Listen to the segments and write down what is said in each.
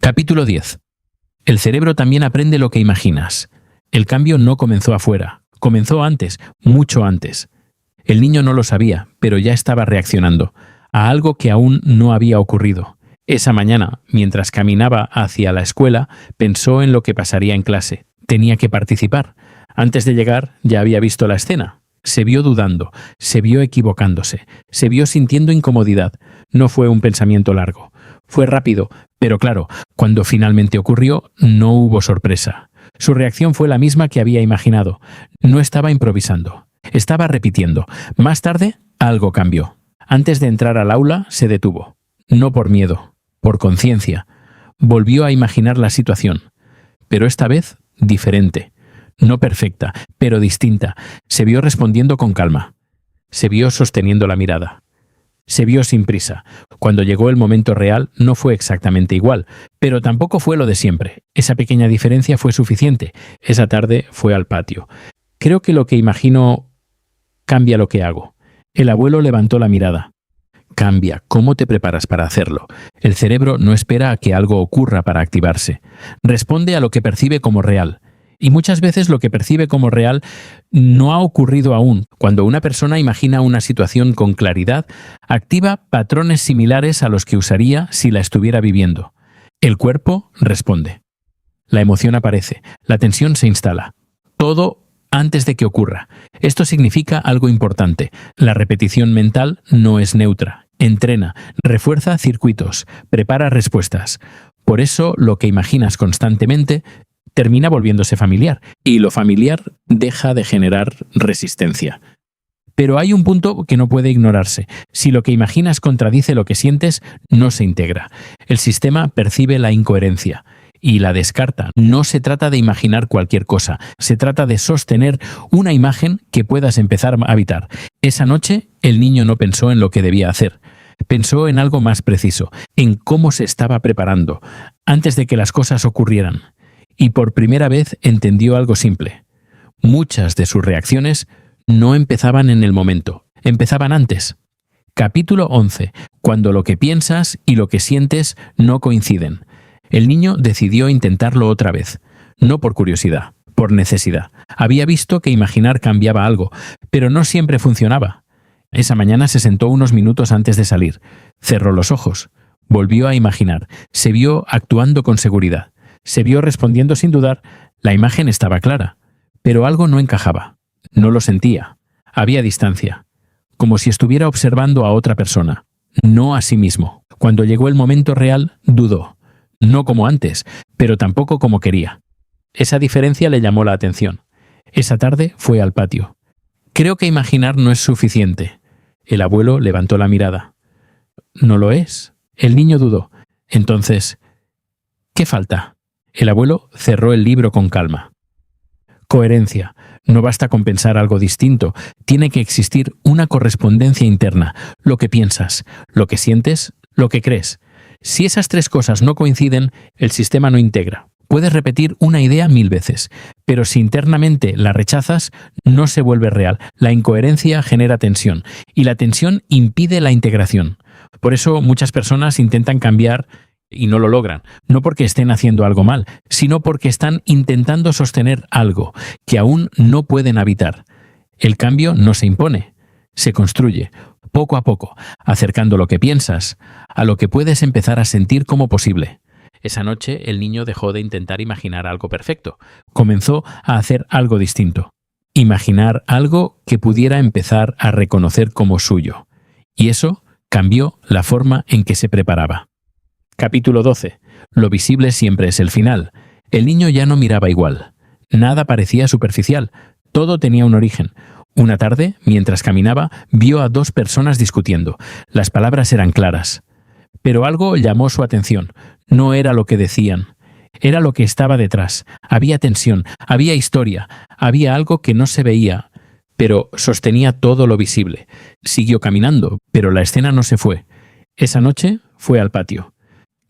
Capítulo 10. El cerebro también aprende lo que imaginas. El cambio no comenzó afuera, comenzó antes, mucho antes. El niño no lo sabía, pero ya estaba reaccionando a algo que aún no había ocurrido. Esa mañana, mientras caminaba hacia la escuela, pensó en lo que pasaría en clase. Tenía que participar. Antes de llegar, ya había visto la escena. Se vio dudando, se vio equivocándose, se vio sintiendo incomodidad. No fue un pensamiento largo. Fue rápido, pero claro, cuando finalmente ocurrió, no hubo sorpresa. Su reacción fue la misma que había imaginado. No estaba improvisando, estaba repitiendo. Más tarde, algo cambió. Antes de entrar al aula, se detuvo. No por miedo, por conciencia. Volvió a imaginar la situación, pero esta vez diferente. No perfecta, pero distinta. Se vio respondiendo con calma. Se vio sosteniendo la mirada. Se vio sin prisa. Cuando llegó el momento real, no fue exactamente igual, pero tampoco fue lo de siempre. Esa pequeña diferencia fue suficiente. Esa tarde fue al patio. Creo que lo que imagino cambia lo que hago. El abuelo levantó la mirada. Cambia. ¿Cómo te preparas para hacerlo? El cerebro no espera a que algo ocurra para activarse. Responde a lo que percibe como real. Y muchas veces lo que percibe como real no ha ocurrido aún. Cuando una persona imagina una situación con claridad, activa patrones similares a los que usaría si la estuviera viviendo. El cuerpo responde. La emoción aparece, la tensión se instala. Todo antes de que ocurra. Esto significa algo importante. La repetición mental no es neutra. Entrena, refuerza circuitos, prepara respuestas. Por eso lo que imaginas constantemente termina volviéndose familiar, y lo familiar deja de generar resistencia. Pero hay un punto que no puede ignorarse. Si lo que imaginas contradice lo que sientes, no se integra. El sistema percibe la incoherencia y la descarta. No se trata de imaginar cualquier cosa, se trata de sostener una imagen que puedas empezar a habitar. Esa noche, el niño no pensó en lo que debía hacer. Pensó en algo más preciso, en cómo se estaba preparando, antes de que las cosas ocurrieran. Y por primera vez entendió algo simple. Muchas de sus reacciones no empezaban en el momento, empezaban antes. Capítulo 11. Cuando lo que piensas y lo que sientes no coinciden. El niño decidió intentarlo otra vez, no por curiosidad, por necesidad. Había visto que imaginar cambiaba algo, pero no siempre funcionaba. Esa mañana se sentó unos minutos antes de salir. Cerró los ojos. Volvió a imaginar. Se vio actuando con seguridad. Se vio respondiendo sin dudar. La imagen estaba clara, pero algo no encajaba. No lo sentía. Había distancia, como si estuviera observando a otra persona, no a sí mismo. Cuando llegó el momento real, dudó. No como antes, pero tampoco como quería. Esa diferencia le llamó la atención. Esa tarde fue al patio. Creo que imaginar no es suficiente. El abuelo levantó la mirada. No lo es. El niño dudó. Entonces, ¿qué falta? El abuelo cerró el libro con calma. Coherencia. No basta con pensar algo distinto. Tiene que existir una correspondencia interna. Lo que piensas, lo que sientes, lo que crees. Si esas tres cosas no coinciden, el sistema no integra. Puedes repetir una idea 1000 veces, pero si internamente la rechazas, no se vuelve real. La incoherencia genera tensión, y la tensión impide la integración. Por eso muchas personas intentan cambiar y no lo logran, no porque estén haciendo algo mal, sino porque están intentando sostener algo que aún no pueden habitar. El cambio no se impone, se construye, poco a poco, acercando lo que piensas a lo que puedes empezar a sentir como posible. Esa noche el niño dejó de intentar imaginar algo perfecto, comenzó a hacer algo distinto, imaginar algo que pudiera empezar a reconocer como suyo, y eso cambió la forma en que se preparaba. Capítulo 12. Lo visible siempre es el final. El niño ya no miraba igual. Nada parecía superficial. Todo tenía un origen. Una tarde, mientras caminaba, vio a 2 personas discutiendo. Las palabras eran claras. Pero algo llamó su atención. No era lo que decían. Era lo que estaba detrás. Había tensión, había historia, había algo que no se veía, pero sostenía todo lo visible. Siguió caminando, pero la escena no se fue. Esa noche fue al patio.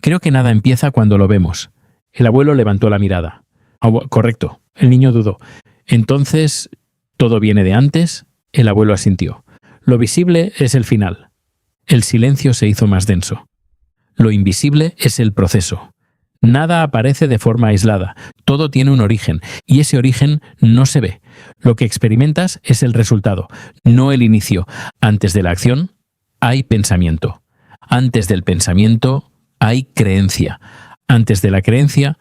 Creo que nada empieza cuando lo vemos. El abuelo levantó la mirada. Correcto. El niño dudó. Entonces, ¿todo viene de antes? El abuelo asintió. Lo visible es el final. El silencio se hizo más denso. Lo invisible es el proceso. Nada aparece de forma aislada, todo tiene un origen, y ese origen no se ve. Lo que experimentas es el resultado, no el inicio. Antes de la acción hay pensamiento. Antes del pensamiento hay creencia. Antes de la creencia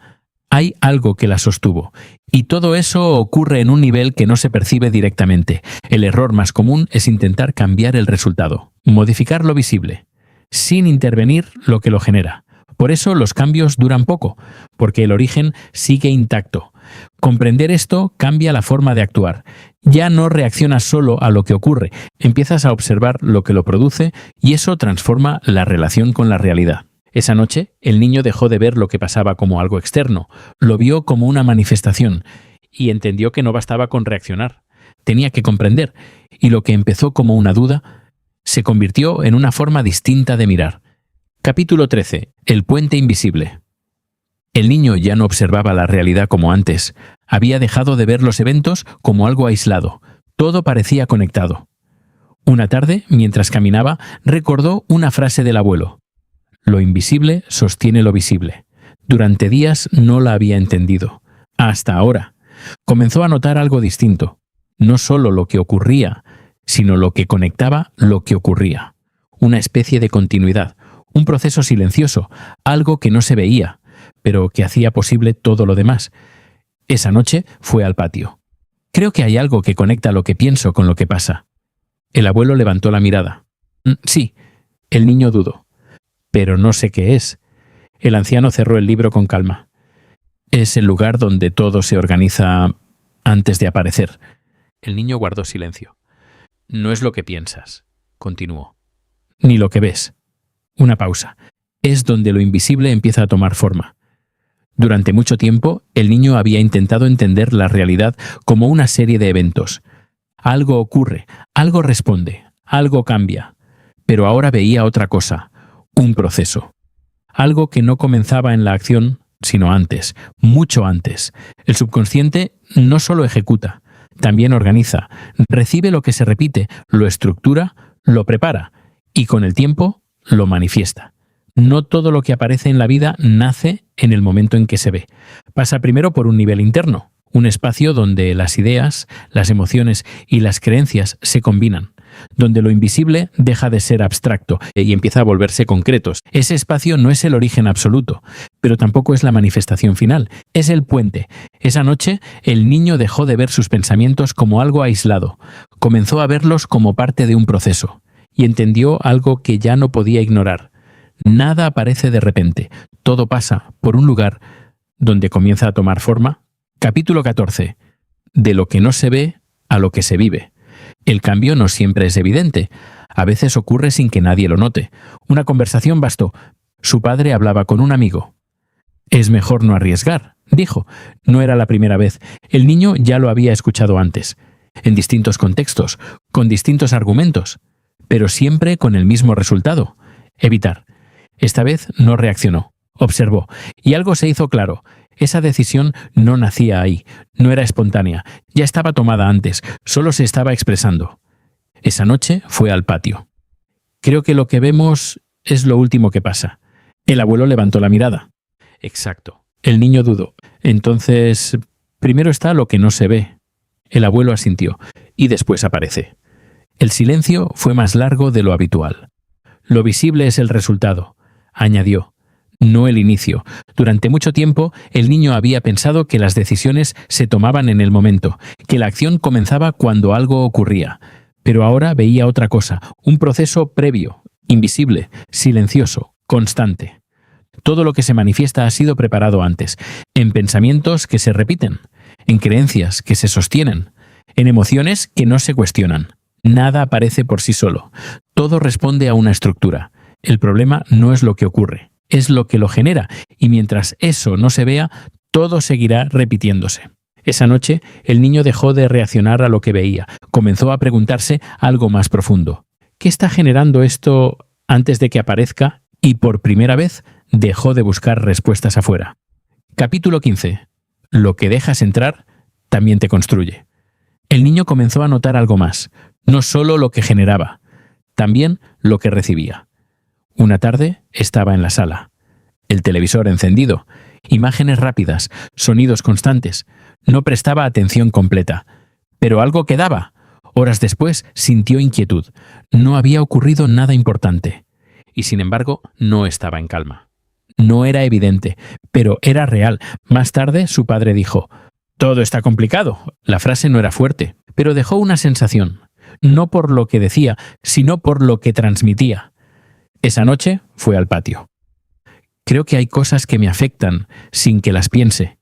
hay algo que la sostuvo. Y todo eso ocurre en un nivel que no se percibe directamente. El error más común es intentar cambiar el resultado, modificar lo visible, sin intervenir lo que lo genera. Por eso los cambios duran poco, porque el origen sigue intacto. Comprender esto cambia la forma de actuar. Ya no reaccionas solo a lo que ocurre, empiezas a observar lo que lo produce y eso transforma la relación con la realidad. Esa noche, el niño dejó de ver lo que pasaba como algo externo, lo vio como una manifestación y entendió que no bastaba con reaccionar. Tenía que comprender, y lo que empezó como una duda se convirtió en una forma distinta de mirar. Capítulo 13. El puente invisible. El niño ya no observaba la realidad como antes. Había dejado de ver los eventos como algo aislado. Todo parecía conectado. Una tarde, mientras caminaba, recordó una frase del abuelo. Lo invisible sostiene lo visible. Durante días no la había entendido. Hasta ahora. Comenzó a notar algo distinto. No solo lo que ocurría, sino lo que conectaba lo que ocurría. Una especie de continuidad. Un proceso silencioso, algo que no se veía, pero que hacía posible todo lo demás. Esa noche fue al patio. Creo que hay algo que conecta lo que pienso con lo que pasa. El abuelo levantó la mirada. Sí, el niño dudó. Pero no sé qué es. El anciano cerró el libro con calma. Es el lugar donde todo se organiza antes de aparecer. El niño guardó silencio. No es lo que piensas, continuó. Ni lo que ves. Una pausa. Es donde lo invisible empieza a tomar forma. Durante mucho tiempo, el niño había intentado entender la realidad como una serie de eventos. Algo ocurre, algo responde, algo cambia. Pero ahora veía otra cosa, un proceso. Algo que no comenzaba en la acción, sino antes, mucho antes. El subconsciente no solo ejecuta, también organiza, recibe lo que se repite, lo estructura, lo prepara y con el tiempo lo manifiesta. No todo lo que aparece en la vida nace en el momento en que se ve. Pasa primero por un nivel interno, un espacio donde las ideas, las emociones y las creencias se combinan, donde lo invisible deja de ser abstracto y empieza a volverse concretos. Ese espacio no es el origen absoluto, pero tampoco es la manifestación final, es el puente. Esa noche, el niño dejó de ver sus pensamientos como algo aislado, comenzó a verlos como parte de un proceso, y entendió algo que ya no podía ignorar. Nada aparece de repente, todo pasa por un lugar donde comienza a tomar forma. Capítulo 14. De lo que no se ve a lo que se vive. El cambio no siempre es evidente. A veces ocurre sin que nadie lo note. Una conversación bastó. Su padre hablaba con un amigo. «Es mejor no arriesgar», dijo. No era la primera vez. El niño ya lo había escuchado antes, en distintos contextos, con distintos argumentos, pero siempre con el mismo resultado: evitar. Esta vez no reaccionó, observó, y algo se hizo claro. Esa decisión no nacía ahí, no era espontánea, ya estaba tomada antes, solo se estaba expresando. Esa noche fue al patio. Creo que lo que vemos es lo último que pasa. El abuelo levantó la mirada. Exacto. El niño dudó. Entonces, primero está lo que no se ve. El abuelo asintió, y después aparece. El silencio fue más largo de lo habitual. Lo visible es el resultado, añadió. No el inicio. Durante mucho tiempo, el niño había pensado que las decisiones se tomaban en el momento, que la acción comenzaba cuando algo ocurría. Pero ahora veía otra cosa, un proceso previo, invisible, silencioso, constante. Todo lo que se manifiesta ha sido preparado antes, en pensamientos que se repiten, en creencias que se sostienen, en emociones que no se cuestionan. Nada aparece por sí solo. Todo responde a una estructura. El problema no es lo que ocurre, es lo que lo genera, y mientras eso no se vea, todo seguirá repitiéndose. Esa noche, el niño dejó de reaccionar a lo que veía, comenzó a preguntarse algo más profundo. ¿Qué está generando esto antes de que aparezca? Y por primera vez dejó de buscar respuestas afuera. Capítulo 15. Lo que dejas entrar también te construye. El niño comenzó a notar algo más, no solo lo que generaba, también lo que recibía. Una tarde estaba en la sala, el televisor encendido, Imágenes rápidas, sonidos constantes. No prestaba atención completa. Pero algo quedaba. Horas después sintió inquietud. No había ocurrido nada importante. Y sin embargo, no estaba en calma. No era evidente, pero era real. Más tarde, su padre dijo: «Todo está complicado». La frase no era fuerte, pero dejó una sensación. No por lo que decía, sino por lo que transmitía. Esa noche fue al patio. «Creo que hay cosas que me afectan sin que las piense».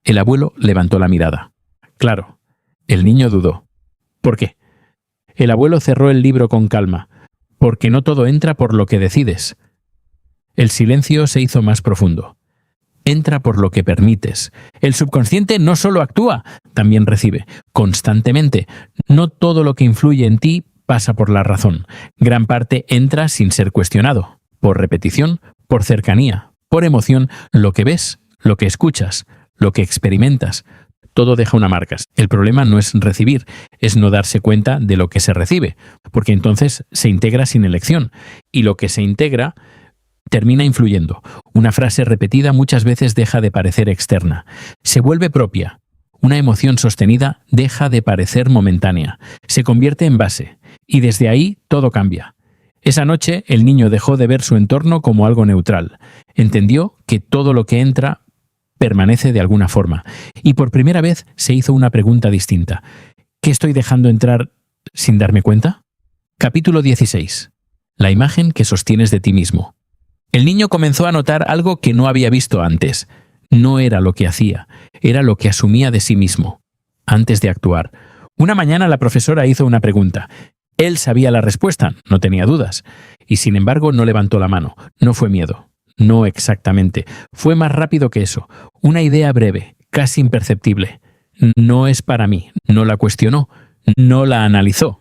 El abuelo levantó la mirada. Claro. El niño dudó. ¿Por qué? El abuelo cerró el libro con calma. Porque no todo entra por lo que decides. El silencio se hizo más profundo. Entra por lo que permites. El subconsciente no solo actúa, también recibe, constantemente. No todo lo que influye en ti pasa por la razón. Gran parte entra sin ser cuestionado. Por repetición, por cercanía, por emoción, lo que ves, lo que escuchas, lo que experimentas. Todo deja una marca. El problema no es recibir, es no darse cuenta de lo que se recibe, porque entonces se integra sin elección, y lo que se integra termina influyendo. Una frase repetida muchas veces deja de parecer externa, se vuelve propia. Una emoción sostenida deja de parecer momentánea, se convierte en base, y desde ahí todo cambia. Esa noche el niño dejó de ver su entorno como algo neutral. Entendió que todo lo que entra permanece de alguna forma, y por primera vez se hizo una pregunta distinta. ¿Qué estoy dejando entrar sin darme cuenta? Capítulo 16. La imagen que sostienes de ti mismo. El niño comenzó a notar algo que no había visto antes. No era lo que hacía, era lo que asumía de sí mismo, antes de actuar. Una mañana la profesora hizo una pregunta. Él sabía la respuesta, no tenía dudas, y sin embargo no levantó la mano. No fue miedo. No exactamente. Fue más rápido que eso. Una idea breve, casi imperceptible. No es para mí. No la cuestionó. No la analizó.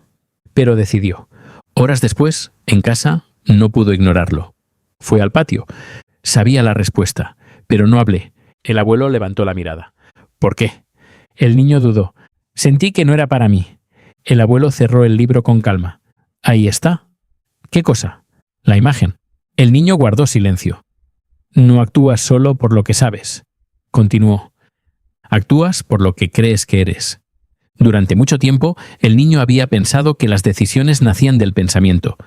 Pero decidió. Horas después, en casa, no pudo ignorarlo. Fue al patio. Sabía la respuesta, pero no hablé. El abuelo levantó la mirada. ¿Por qué? El niño dudó. Sentí que no era para mí. El abuelo cerró el libro con calma. Ahí está. ¿Qué cosa? La imagen. El niño guardó silencio. No actúas solo por lo que sabes. Continuó. Actúas por lo que crees que eres. Durante mucho tiempo, el niño había pensado que las decisiones nacían del pensamiento.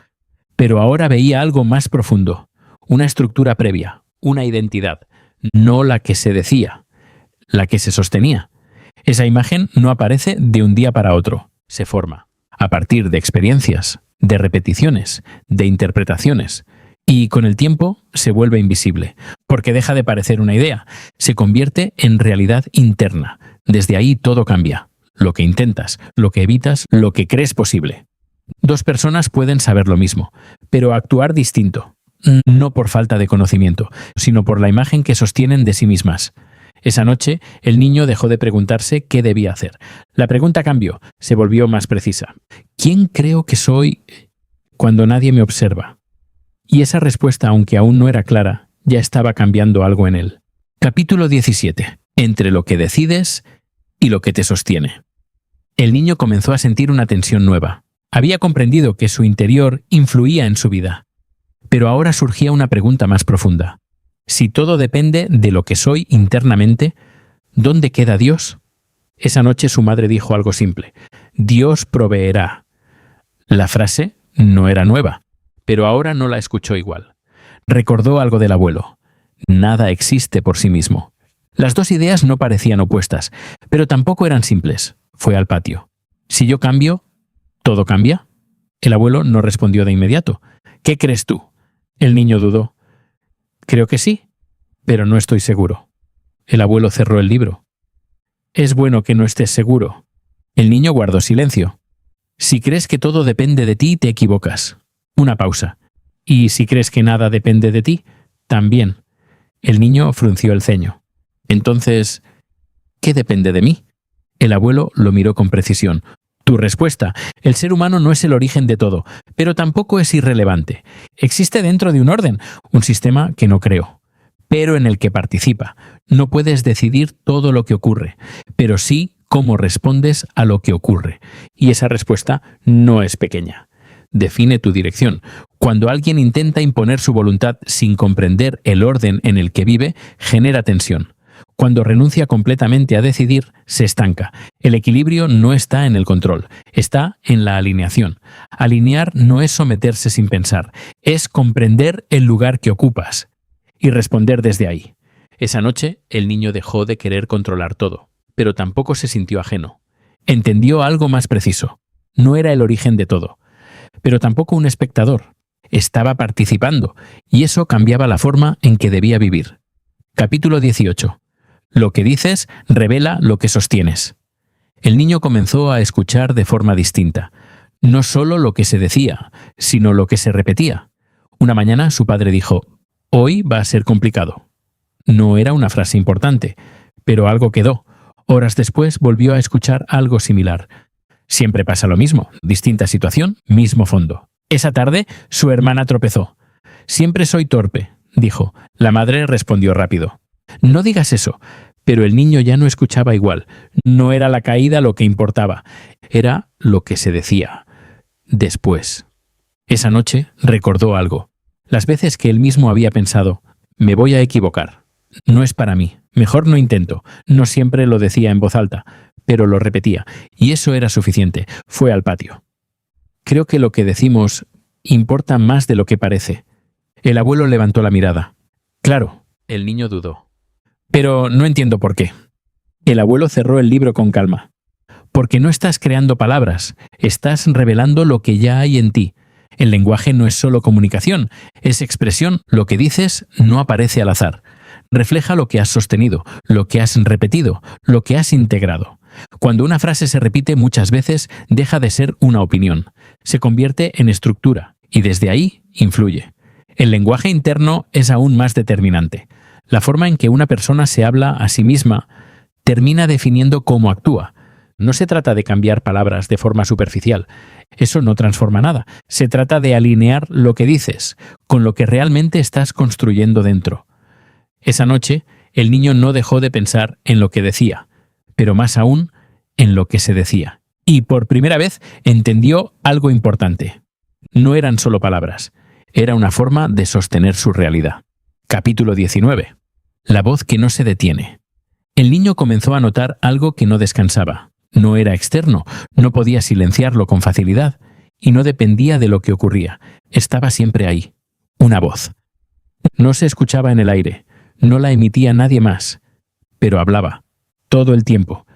Pero ahora veía algo más profundo. Una estructura previa, una identidad. No la que se decía, la que se sostenía. Esa imagen no aparece de un día para otro. Se forma a partir de experiencias, de repeticiones, de interpretaciones. Y con el tiempo se vuelve invisible, porque deja de parecer una idea, se convierte en realidad interna. Desde ahí todo cambia. Lo que intentas, lo que evitas, lo que crees posible. Dos personas pueden saber lo mismo, pero actuar distinto. No por falta de conocimiento, sino por la imagen que sostienen de sí mismas. Esa noche, el niño dejó de preguntarse qué debía hacer. La pregunta cambió, se volvió más precisa. ¿Quién creo que soy cuando nadie me observa? Y esa respuesta, aunque aún no era clara, ya estaba cambiando algo en él. Capítulo 17. Entre lo que decides y lo que te sostiene. El niño comenzó a sentir una tensión nueva. Había comprendido que su interior influía en su vida. Pero ahora surgía una pregunta más profunda. Si todo depende de lo que soy internamente, ¿dónde queda Dios? Esa noche su madre dijo algo simple. Dios proveerá. La frase no era nueva, pero ahora no la escuchó igual. Recordó algo del abuelo. Nada existe por sí mismo. Las dos ideas no parecían opuestas, pero tampoco eran simples. Fue al patio. Si yo cambio, ¿todo cambia? El abuelo no respondió de inmediato. ¿Qué crees tú? El niño dudó. Creo que sí, pero no estoy seguro. El abuelo cerró el libro. Es bueno que no estés seguro. El niño guardó silencio. Si crees que todo depende de ti, te equivocas. Una pausa. Y si crees que nada depende de ti, también. El niño frunció el ceño. Entonces, ¿qué depende de mí? El abuelo lo miró con precisión. Tu respuesta. El ser humano no es el origen de todo, pero tampoco es irrelevante. Existe dentro de un orden, un sistema que no creo, pero en el que participa. No puedes decidir todo lo que ocurre, pero sí cómo respondes a lo que ocurre. Y esa respuesta no es pequeña. define tu dirección. Cuando alguien intenta imponer su voluntad sin comprender el orden en el que vive, genera tensión. Cuando renuncia completamente a decidir, se estanca. El equilibrio no está en el control, está en la alineación. Alinear no es someterse sin pensar, es comprender el lugar que ocupas y responder desde ahí. Esa noche, el niño dejó de querer controlar todo, pero tampoco se sintió ajeno. Entendió algo más preciso. No era el origen de todo, pero tampoco un espectador. Estaba participando, y eso cambiaba la forma en que debía vivir. Capítulo 18. Lo que dices revela lo que sostienes. El niño comenzó a escuchar de forma distinta. No solo lo que se decía, sino lo que se repetía. Una mañana su padre dijo: «Hoy va a ser complicado». No era una frase importante, pero algo quedó. Horas después volvió a escuchar algo similar. Siempre pasa lo mismo, distinta situación, mismo fondo. Esa tarde su hermana tropezó. «Siempre soy torpe», dijo. La madre respondió rápido: «No digas eso». Pero el niño ya no escuchaba igual. No era la caída lo que importaba, era lo que se decía. Después. Esa noche recordó algo. Las veces que él mismo había pensado: «Me voy a equivocar. No es para mí. Mejor no intento». No siempre lo decía en voz alta, pero lo repetía. Y eso era suficiente. Fue al patio. Creo que lo que decimos importa más de lo que parece. El abuelo levantó la mirada. Claro, el niño dudó. Pero no entiendo por qué. El abuelo cerró el libro con calma. Porque no estás creando palabras, estás revelando lo que ya hay en ti. El lenguaje no es solo comunicación, es expresión. Lo que dices no aparece al azar. Refleja lo que has sostenido, lo que has repetido, lo que has integrado. Cuando una frase se repite muchas veces, deja de ser una opinión. Se convierte en estructura y desde ahí influye. El lenguaje interno es aún más determinante. La forma en que una persona se habla a sí misma termina definiendo cómo actúa. No se trata de cambiar palabras de forma superficial. Eso no transforma nada. Se trata de alinear lo que dices con lo que realmente estás construyendo dentro. Esa noche, el niño no dejó de pensar en lo que decía, pero más aún en lo que se decía. Y por primera vez entendió algo importante. No eran solo palabras, era una forma de sostener su realidad. Capítulo 19. La voz que no se detiene. El niño comenzó a notar algo que no descansaba. No era externo, no podía silenciarlo con facilidad, y no dependía de lo que ocurría. Estaba siempre ahí. Una voz. No se escuchaba en el aire, no la emitía nadie más, pero hablaba, todo el tiempo.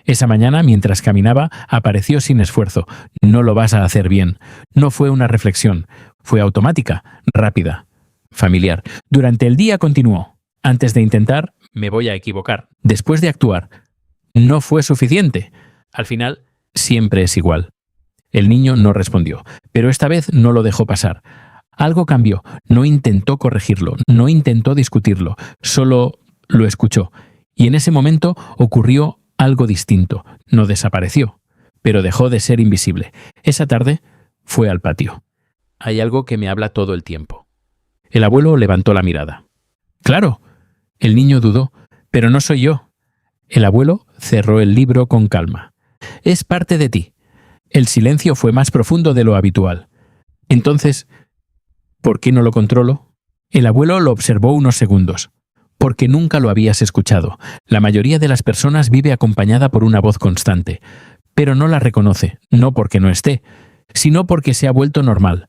Esa mañana, mientras caminaba, apareció sin esfuerzo. «No lo vas a hacer bien». No fue una reflexión, fue automática, rápida, familiar. Durante el día continuó. Antes de intentar, me voy a equivocar. Después de actuar, no fue suficiente. Al final, siempre es igual. El niño no respondió, pero esta vez no lo dejó pasar. Algo cambió. No intentó corregirlo, no intentó discutirlo, solo lo escuchó. Y en ese momento ocurrió algo distinto. No desapareció, pero dejó de ser invisible. Esa tarde fue al patio. Hay algo que me habla todo el tiempo. El abuelo levantó la mirada. «Claro». El niño dudó, «pero no soy yo». El abuelo cerró el libro con calma. «Es parte de ti». El silencio fue más profundo de lo habitual. Entonces, ¿por qué no lo controlo? El abuelo lo observó unos segundos. Porque nunca lo habías escuchado. La mayoría de las personas vive acompañada por una voz constante, pero no la reconoce, no porque no esté, sino porque se ha vuelto normal.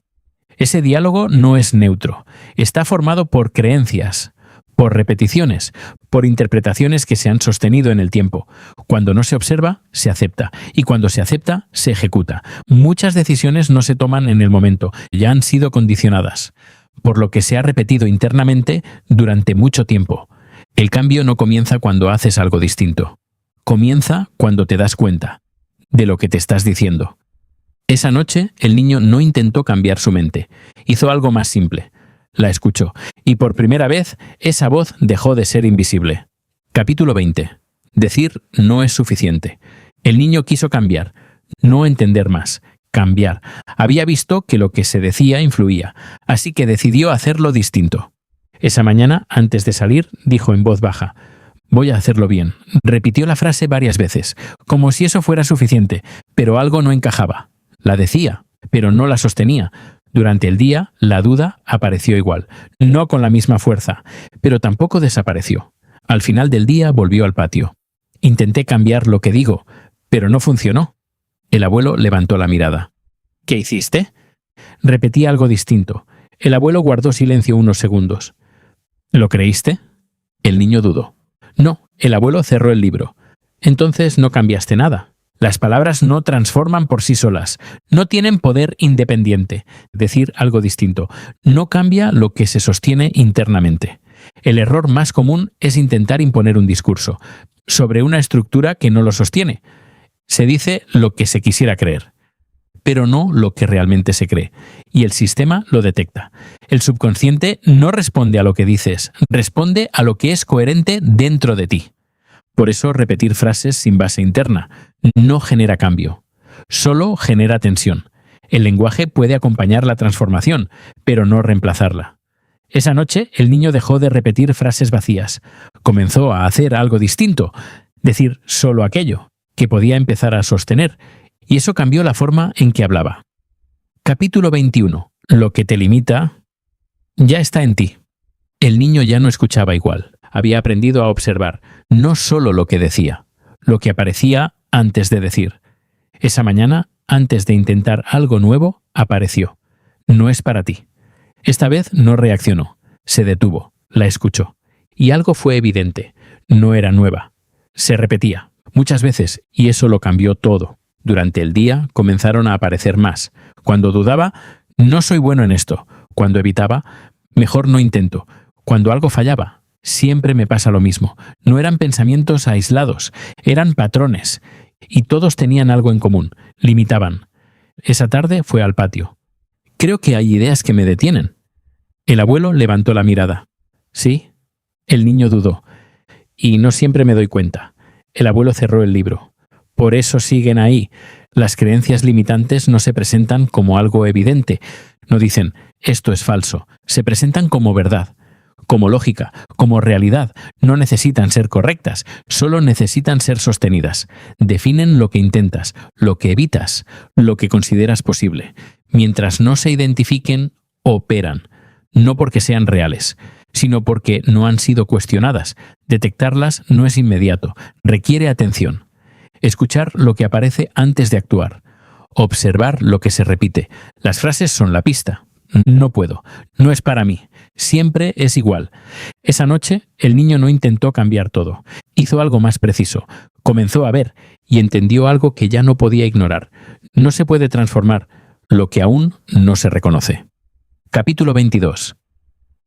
Ese diálogo no es neutro, está formado por creencias, por repeticiones, por interpretaciones que se han sostenido en el tiempo. Cuando no se observa, se acepta, y cuando se acepta, se ejecuta. Muchas decisiones no se toman en el momento, ya han sido condicionadas, por lo que se ha repetido internamente durante mucho tiempo. El cambio no comienza cuando haces algo distinto. Comienza cuando te das cuenta de lo que te estás diciendo. Esa noche, el niño no intentó cambiar su mente. Hizo algo más simple. La escuchó, y por primera vez, esa voz dejó de ser invisible. Capítulo 20. Decir no es suficiente. El niño quiso cambiar, no entender más, cambiar. Había visto que lo que se decía influía, así que decidió hacerlo distinto. Esa mañana, antes de salir, dijo en voz baja: «Voy a hacerlo bien». Repitió la frase varias veces, como si eso fuera suficiente, pero algo no encajaba. La decía, pero no la sostenía. Durante el día, la duda apareció igual, no con la misma fuerza, pero tampoco desapareció. Al final del día volvió al patio. Intenté cambiar lo que digo, pero no funcionó. El abuelo levantó la mirada. ¿Qué hiciste? Repetí algo distinto. El abuelo guardó silencio unos segundos. ¿Lo creíste? El niño dudó. No, el abuelo cerró el libro. Entonces no cambiaste nada. Las palabras no transforman por sí solas, no tienen poder independiente. Decir algo distinto no cambia lo que se sostiene internamente. El error más común es intentar imponer un discurso sobre una estructura que no lo sostiene. Se dice lo que se quisiera creer, pero no lo que realmente se cree, y el sistema lo detecta. El subconsciente no responde a lo que dices, responde a lo que es coherente dentro de ti. Por eso repetir frases sin base interna no genera cambio, solo genera tensión. El lenguaje puede acompañar la transformación, pero no reemplazarla. Esa noche el niño dejó de repetir frases vacías, comenzó a hacer algo distinto, decir solo aquello que podía empezar a sostener, y eso cambió la forma en que hablaba. Capítulo 21. Lo que te limita ya está en ti. El niño ya no escuchaba igual. Había aprendido a observar no solo lo que decía, lo que aparecía antes de decir. Esa mañana, antes de intentar algo nuevo, apareció. No es para ti. Esta vez no reaccionó. Se detuvo. La escuchó. Y algo fue evidente. No era nueva. Se repetía muchas veces y eso lo cambió todo. Durante el día comenzaron a aparecer más. Cuando dudaba, no soy bueno en esto. Cuando evitaba, mejor no intento. Cuando algo fallaba, siempre me pasa lo mismo. No eran pensamientos aislados, eran patrones. Y todos tenían algo en común, limitaban. Esa tarde fue al patio. Creo que hay ideas que me detienen. El abuelo levantó la mirada. ¿Sí? El niño dudó. Y no siempre me doy cuenta. El abuelo cerró el libro. Por eso siguen ahí. Las creencias limitantes no se presentan como algo evidente. No dicen, esto es falso. Se presentan como verdad, como lógica, como realidad. No necesitan ser correctas, solo necesitan ser sostenidas. Definen lo que intentas, lo que evitas, lo que consideras posible. Mientras no se identifiquen, operan. No porque sean reales, sino porque no han sido cuestionadas. Detectarlas no es inmediato, requiere atención. Escuchar lo que aparece antes de actuar. Observar lo que se repite. Las frases son la pista. No puedo. No es para mí. Siempre es igual. Esa noche, el niño no intentó cambiar todo. Hizo algo más preciso. Comenzó a ver y entendió algo que ya no podía ignorar. No se puede transformar lo que aún no se reconoce. Capítulo 22.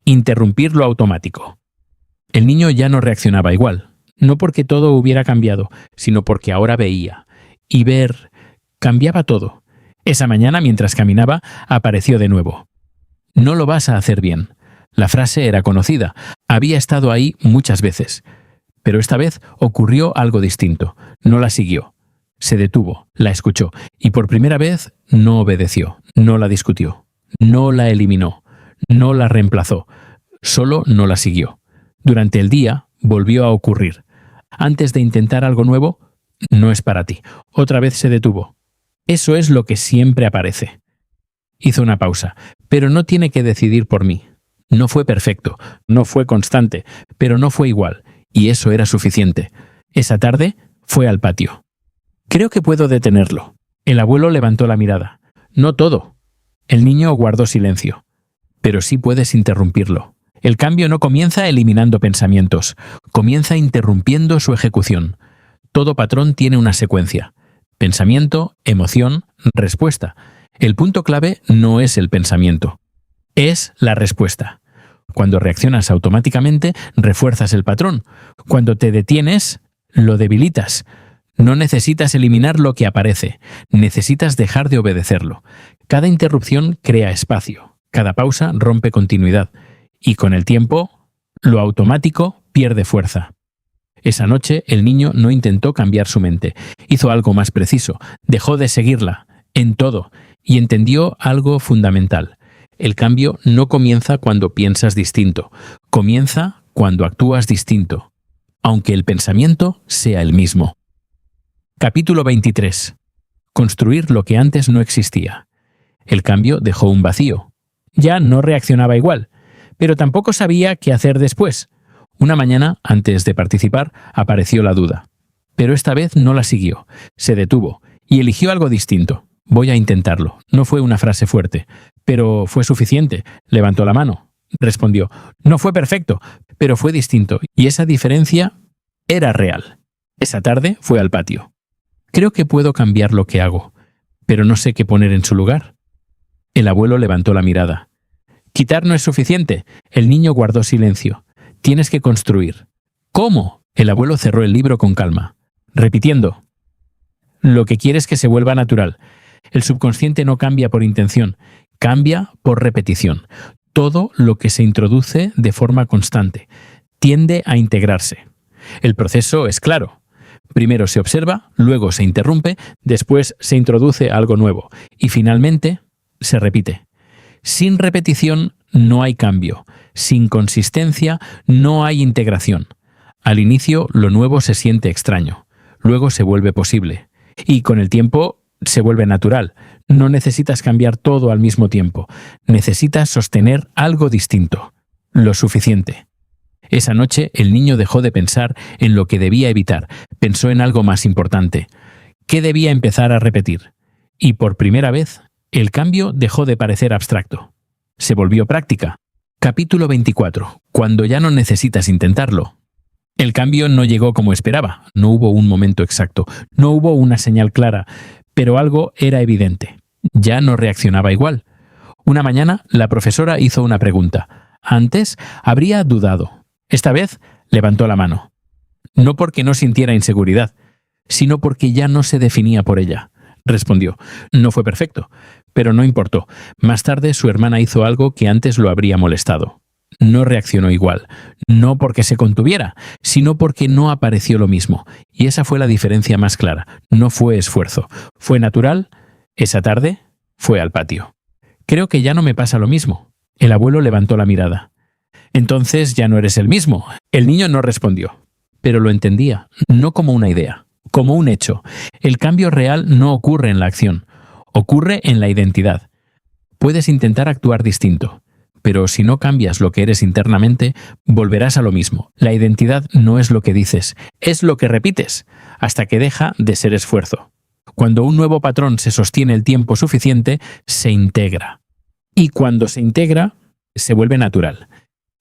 Interrumpir lo automático. El niño ya no reaccionaba igual. No porque todo hubiera cambiado, sino porque ahora veía. Y ver cambiaba todo. Esa mañana, mientras caminaba, apareció de nuevo. No lo vas a hacer bien. La frase era conocida. Había estado ahí muchas veces. Pero esta vez ocurrió algo distinto. No la siguió. Se detuvo, la escuchó, y por primera vez no obedeció, no la discutió, no la eliminó, no la reemplazó, solo no la siguió. Durante el día volvió a ocurrir. Antes de intentar algo nuevo, no es para ti. Otra vez se detuvo. Eso es lo que siempre aparece. Hizo una pausa, pero no tiene que decidir por mí. No fue perfecto, no fue constante, pero no fue igual, y eso era suficiente. Esa tarde fue al patio. Creo que puedo detenerlo. El abuelo levantó la mirada. No todo. El niño guardó silencio. Pero sí puedes interrumpirlo. El cambio no comienza eliminando pensamientos, comienza interrumpiendo su ejecución. Todo patrón tiene una secuencia. Pensamiento, emoción, respuesta. El punto clave no es el pensamiento, es la respuesta. Cuando reaccionas automáticamente, refuerzas el patrón. Cuando te detienes, lo debilitas. No necesitas eliminar lo que aparece, necesitas dejar de obedecerlo. Cada interrupción crea espacio, cada pausa rompe continuidad. Y con el tiempo, lo automático pierde fuerza. Esa noche el niño no intentó cambiar su mente, hizo algo más preciso, dejó de seguirla, en todo, y entendió algo fundamental. El cambio no comienza cuando piensas distinto, comienza cuando actúas distinto, aunque el pensamiento sea el mismo. Capítulo 23. Construir lo que antes no existía. El cambio dejó un vacío. Ya no reaccionaba igual, pero tampoco sabía qué hacer después. Una mañana, antes de participar, apareció la duda. Pero esta vez no la siguió. Se detuvo y eligió algo distinto. Voy a intentarlo. No fue una frase fuerte, pero fue suficiente. Levantó la mano. Respondió. No fue perfecto, pero fue distinto, y esa diferencia era real. Esa tarde fue al patio. Creo que puedo cambiar lo que hago, pero no sé qué poner en su lugar. El abuelo levantó la mirada. Quitar no es suficiente. El niño guardó silencio. Tienes que construir. ¿Cómo? El abuelo cerró el libro con calma, repitiendo. Lo que quiere es que se vuelva natural. El subconsciente no cambia por intención, cambia por repetición. Todo lo que se introduce de forma constante tiende a integrarse. El proceso es claro. Primero se observa, luego se interrumpe, después se introduce algo nuevo y finalmente se repite. Sin repetición no hay cambio, sin consistencia no hay integración. Al inicio lo nuevo se siente extraño, luego se vuelve posible y con el tiempo se vuelve natural. No necesitas cambiar todo al mismo tiempo, necesitas sostener algo distinto, lo suficiente. Esa noche el niño dejó de pensar en lo que debía evitar, pensó en algo más importante. ¿Qué debía empezar a repetir? Y por primera vez, el cambio dejó de parecer abstracto. Se volvió práctica. Capítulo 24. Cuando ya no necesitas intentarlo. El cambio no llegó como esperaba. No hubo un momento exacto. No hubo una señal clara. Pero algo era evidente. Ya no reaccionaba igual. Una mañana, la profesora hizo una pregunta. Antes habría dudado. Esta vez levantó la mano. No porque no sintiera inseguridad, sino porque ya no se definía por ella. Respondió. No fue perfecto, pero no importó. Más tarde su hermana hizo algo que antes lo habría molestado. No reaccionó igual, no porque se contuviera, sino porque no apareció lo mismo. Y esa fue la diferencia más clara. No fue esfuerzo, fue natural. Esa tarde fue al patio. Creo que ya no me pasa lo mismo. El abuelo levantó la mirada. Entonces ya no eres el mismo. El niño no respondió, pero lo entendía, no como una idea, como un hecho. El cambio real no ocurre en la acción, ocurre en la identidad. Puedes intentar actuar distinto, pero si no cambias lo que eres internamente, volverás a lo mismo. La identidad no es lo que dices, es lo que repites, hasta que deja de ser esfuerzo. Cuando un nuevo patrón se sostiene el tiempo suficiente, se integra. Y cuando se integra, se vuelve natural.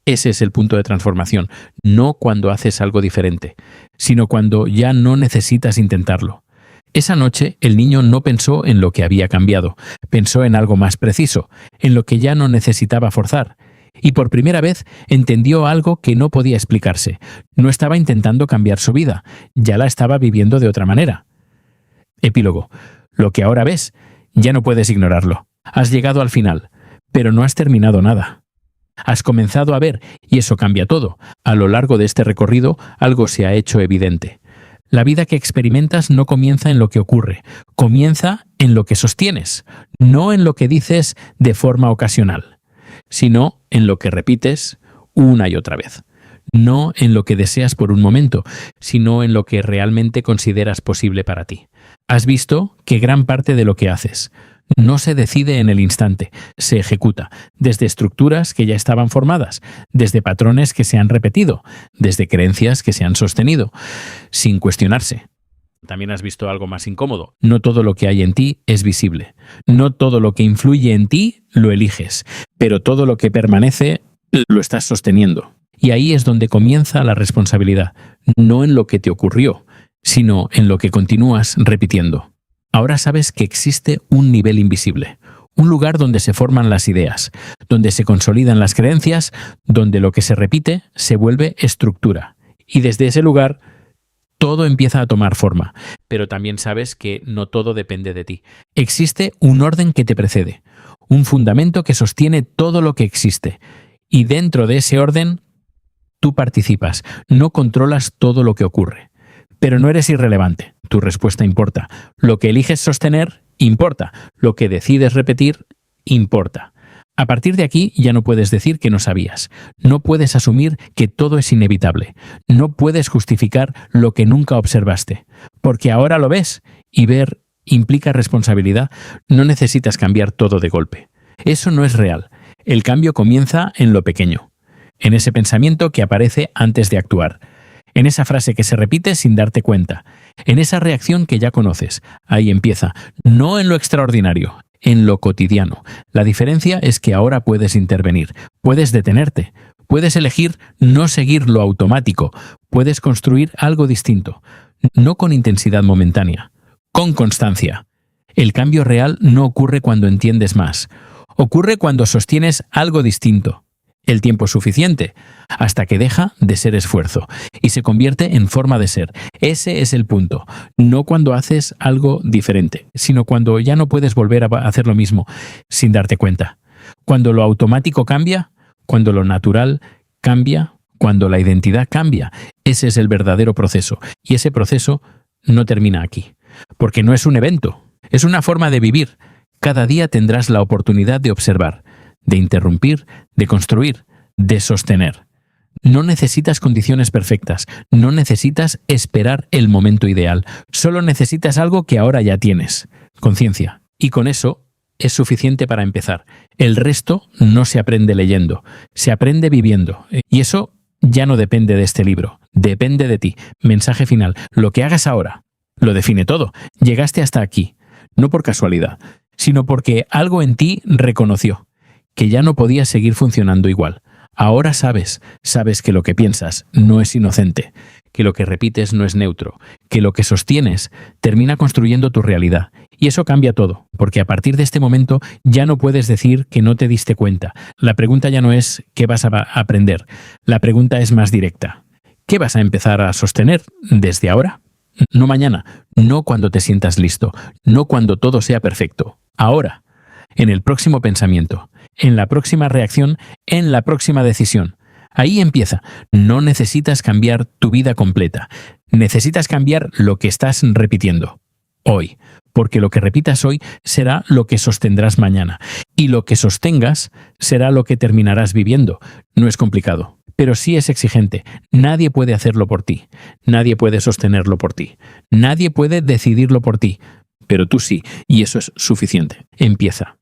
Ese es el punto de transformación, no cuando haces algo diferente, sino cuando ya no necesitas intentarlo. Esa noche el niño no pensó en lo que había cambiado, pensó en algo más preciso, en lo que ya no necesitaba forzar. Y por primera vez entendió algo que no podía explicarse. No estaba intentando cambiar su vida, ya la estaba viviendo de otra manera. Epílogo. Lo que ahora ves, ya no puedes ignorarlo. Has llegado al final, pero no has terminado nada. Has comenzado a ver, y eso cambia todo. A lo largo de este recorrido, algo se ha hecho evidente. La vida que experimentas no comienza en lo que ocurre, comienza en lo que sostienes, no en lo que dices de forma ocasional, sino en lo que repites una y otra vez. No en lo que deseas por un momento, sino en lo que realmente consideras posible para ti. Has visto que gran parte de lo que haces no se decide en el instante, se ejecuta, desde estructuras que ya estaban formadas, desde patrones que se han repetido, desde creencias que se han sostenido, sin cuestionarse. También has visto algo más incómodo. No todo lo que hay en ti es visible. No todo lo que influye en ti lo eliges, pero todo lo que permanece lo estás sosteniendo. Y ahí es donde comienza la responsabilidad, no en lo que te ocurrió, sino en lo que continúas repitiendo. Ahora sabes que existe un nivel invisible, un lugar donde se forman las ideas, donde se consolidan las creencias, donde lo que se repite se vuelve estructura. Y desde ese lugar todo empieza a tomar forma, pero también sabes que no todo depende de ti. Existe un orden que te precede, un fundamento que sostiene todo lo que existe. Y dentro de ese orden, tú participas, no controlas todo lo que ocurre. Pero no eres irrelevante, tu respuesta importa. Lo que eliges sostener, importa. Lo que decides repetir, importa. A partir de aquí ya no puedes decir que no sabías. No puedes asumir que todo es inevitable. No puedes justificar lo que nunca observaste. Porque ahora lo ves y ver implica responsabilidad, no necesitas cambiar todo de golpe. Eso no es real. El cambio comienza en lo pequeño, en ese pensamiento que aparece antes de actuar, en esa frase que se repite sin darte cuenta, en esa reacción que ya conoces. Ahí empieza, no en lo extraordinario, en lo cotidiano. La diferencia es que ahora puedes intervenir, puedes detenerte, puedes elegir no seguir lo automático, puedes construir algo distinto, no con intensidad momentánea, con constancia. El cambio real no ocurre cuando entiendes más, ocurre cuando sostienes algo distinto, el tiempo suficiente, hasta que deja de ser esfuerzo y se convierte en forma de ser. Ese es el punto, no cuando haces algo diferente, sino cuando ya no puedes volver a hacer lo mismo sin darte cuenta. Cuando lo automático cambia, cuando lo natural cambia, cuando la identidad cambia. Ese es el verdadero proceso, y ese proceso no termina aquí, porque no es un evento, es una forma de vivir. Cada día tendrás la oportunidad de observar, de interrumpir, de construir, de sostener. No necesitas condiciones perfectas, no necesitas esperar el momento ideal, solo necesitas algo que ahora ya tienes, conciencia. Y con eso es suficiente para empezar. El resto no se aprende leyendo, se aprende viviendo. Y eso ya no depende de este libro, depende de ti. Mensaje final, lo que hagas ahora lo define todo. Llegaste hasta aquí, no por casualidad, sino porque algo en ti reconoció que ya no podía seguir funcionando igual. Ahora sabes que lo que piensas no es inocente, que lo que repites no es neutro, que lo que sostienes termina construyendo tu realidad. Y eso cambia todo, porque a partir de este momento ya no puedes decir que no te diste cuenta. La pregunta ya no es ¿qué vas a aprender? La pregunta es más directa. ¿Qué vas a empezar a sostener desde ahora? No mañana, no cuando te sientas listo, no cuando todo sea perfecto. Ahora, en el próximo pensamiento, en la próxima reacción, en la próxima decisión. Ahí empieza. No necesitas cambiar tu vida completa. Necesitas cambiar lo que estás repitiendo hoy, porque lo que repitas hoy será lo que sostendrás mañana, y lo que sostengas será lo que terminarás viviendo. No es complicado, pero sí es exigente. Nadie puede hacerlo por ti, nadie puede sostenerlo por ti, nadie puede decidirlo por ti, pero tú sí, y eso es suficiente. Empieza.